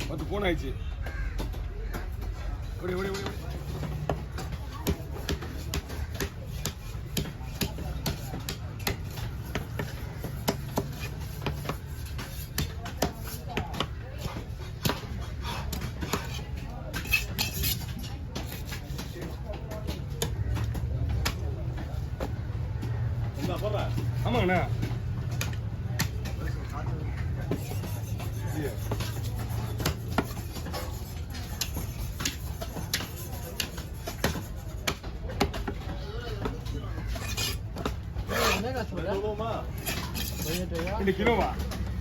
10 phone ஆயிடுச்சு. ஓடி ஓடி ஓடி ஆமாங்கண்ணா. இந்த கிலோவா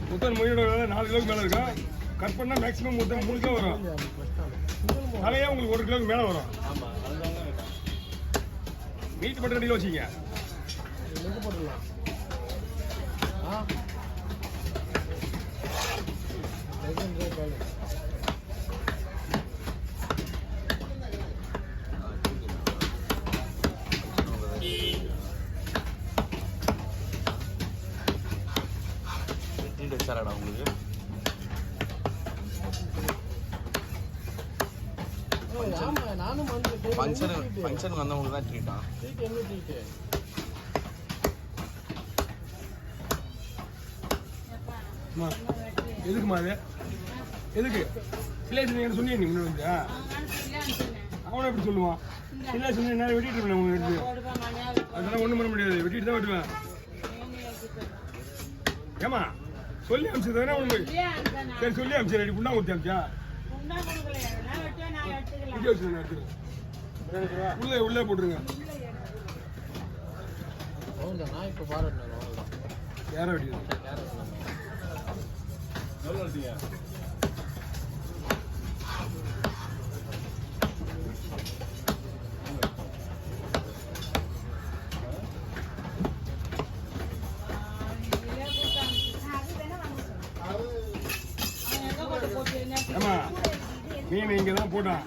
மொத்தம் 4 கிலோக்கு மேலே இருக்கும். கட் பண்ணால் மேக்ஸிமம் மொத்தம் 3 கிலோ வரும். தலையே உங்களுக்கு 1 கிலோக்கு மேலே வரும். மீட் மட்டும் 2 கிலோ வச்சிங்க. சாராடா உங்களுக்கு ஃபங்க்ஷனுக்கு வந்தவங்களுக்கு தான் ட்ரீட்டா? எதுக்குமா அது? எதுக்கு இல்லை சொன்னீங்க நீ முன்னாடி வந்தியா? அவனை எப்படி சொல்லுவான்? இல்லை சொன்ன என்ன வெட்டிட்டு இருப்பேன் உங்களுக்கு எடுத்து. அதெல்லாம் ஒன்றும் பண்ண முடியாது, வெட்டிட்டு தான் வெட்டுவேன். ஏமா சொல்லி அமிச்சது தானே உனக்கு? சரி சொல்லி அமிச்சு ரெடி புண்ணா கொடுத்து அமிச்சா உள்ளே உள்ளே போட்டுருங்க. யாரை வெட்டிடுங்க? ஆமா மீன் இங்கே தான் போட்டான்.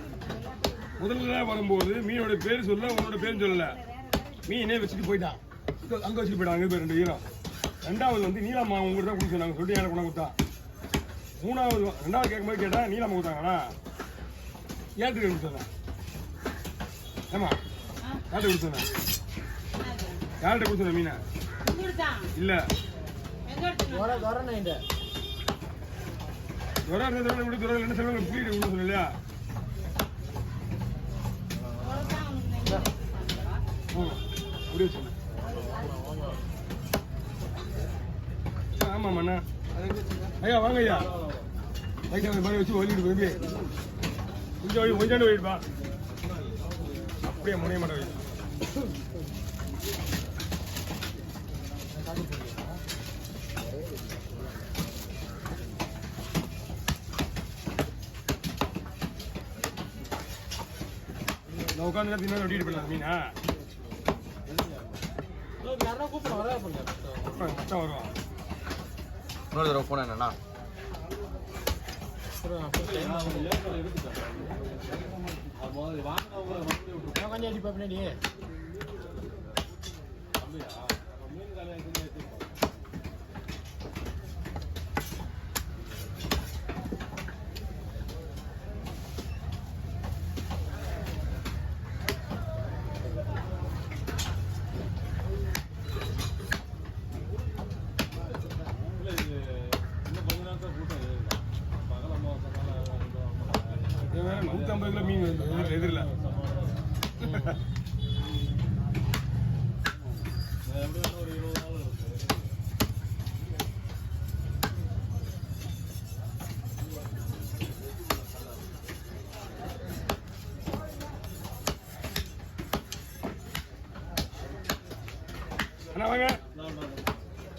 முதல்ல வரும்போது மீனோட பேர் சொல்ல, உன்னோட பேர் சொல்லல. மீனே வச்சுட்டு போயிட்டான், அங்கே வச்சுட்டு போயிட்டான். அங்கே போய் 2 ஈரம். 2வது வந்து நீலாமா உங்களுக்கு தான் கொடுக்க சொன்னாங்க, சொல்லிட்டு எனக்கு கொண்டு கொடுத்தான். 2வது கேட்கும்போது கேட்டா நீலாமா கொடுத்தாங்கண்ணா. ஏற்றுக்கு கொடுத்து சொன்னேன். ஏமா யார்கிட்ட கொடுத்து சொன்னேன்? யார்கிட்ட கொடுத்து சொன்ன மீனை? இல்லை என்ன சொல்லுவாங்க புரியுது ஒன்றும் சொல்லலையா? அப்படியே சொன்னேன். ஆமாம்ண்ணா ஐயா வாங்க ஐயா. லைட்டாக அந்த மாதிரி வச்சு வலிட்டு போய் கொஞ்சம் போயிடுப்பா. அப்படியே முனைய மாட்டேன் வை. நான் உட்காந்து தின்னா வெட்டிட்டு போயிடலாம் மீனா. மச்சான் வருவான். இன்னொரு தடவை போன என்னண்ணா கொஞ்சம் அடிப்பா பின்னாடி. வேற 150 கிலோ மீன் எதிரில் அண்ணா வாங்க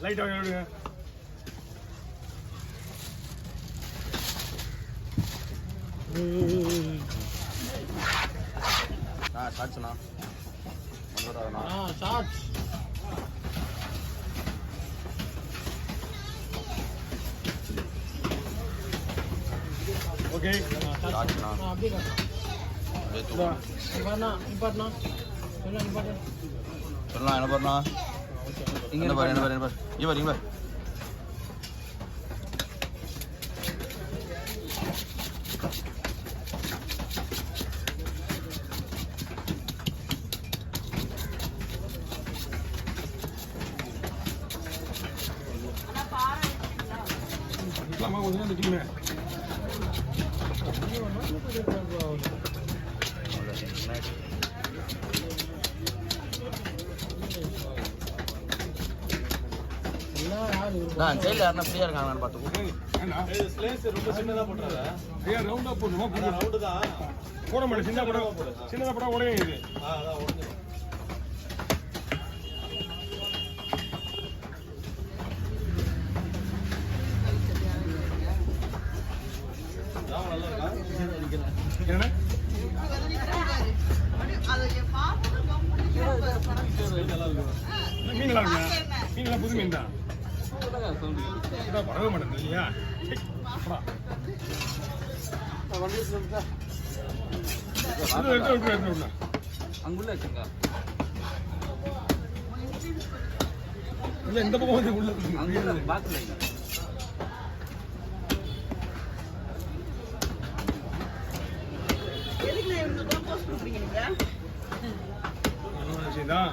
லைட்டாக விடுங்க. ஷார்ட்ஸ்ண்ணா ஷார்ட்ஸ் ஓகே ஷார்ட்ஸ்ண்ணா அப்படியே சொல்லலாம். என்ன பாருண்ணா இங்கே பாரு என்ன பாரு என்ன பாரு இங்கே பாரு இங்கே பாரு கொஞ்சம் நிற்கணுமே. நான் சைடில் யாருன்னா ஃப்ரீயாக இருக்காங்கன்னு பார்த்துக்கோ. ஐயா ரவுண்டா போடணுமா? போட மாட்டேன். சின்னதாக போட உடனே இது என்ன மீன் நல்லா இருக்குங்க. மீன் எல்லாம் புது மீன் தான். படவே மாட்டேன் இல்லையா? அங்குள்ள வச்சுங்க. இல்ல இந்த பக்கம் வந்து உள்ள அங்குள்ள பாத்துல விஷயம்தான்.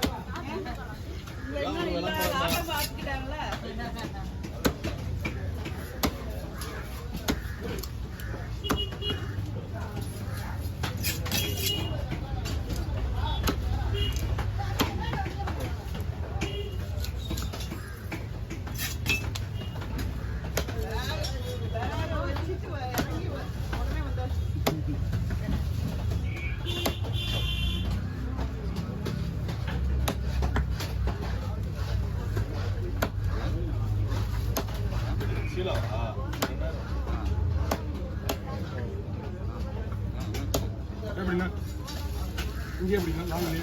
எப்படின்னா இங்கே எப்படின்னா நாங்களே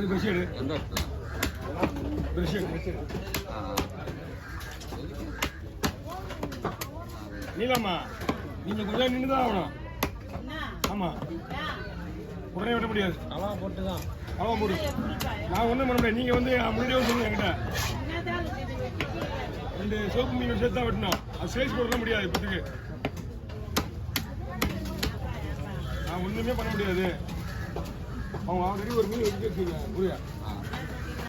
பிரஷ் எடு. பிரஷ் எடு. நீலாமா நீங்க கொஞ்சம் நின்று தான் ஆகணும். ஆமா உடனே விட முடியாது. அளவா போட்டு தான் அளவா போடு. நான் ஒன்றும் பண்ண முடியாது. நீங்க வந்து முடிஞ்சவங்க சொல்லுங்க என்கிட்ட. 2 சோப்பு மீன் சேர்த்து தான் வெட்டணும். அது சேல்ஸ் போட முடியாது இப்போதைக்கு. நான் ஒண்ணுமே பண்ண முடியாது. அவங்க ஆல்ரெடி ஒரு மீன் வச்சுருக்கீங்க புரியா?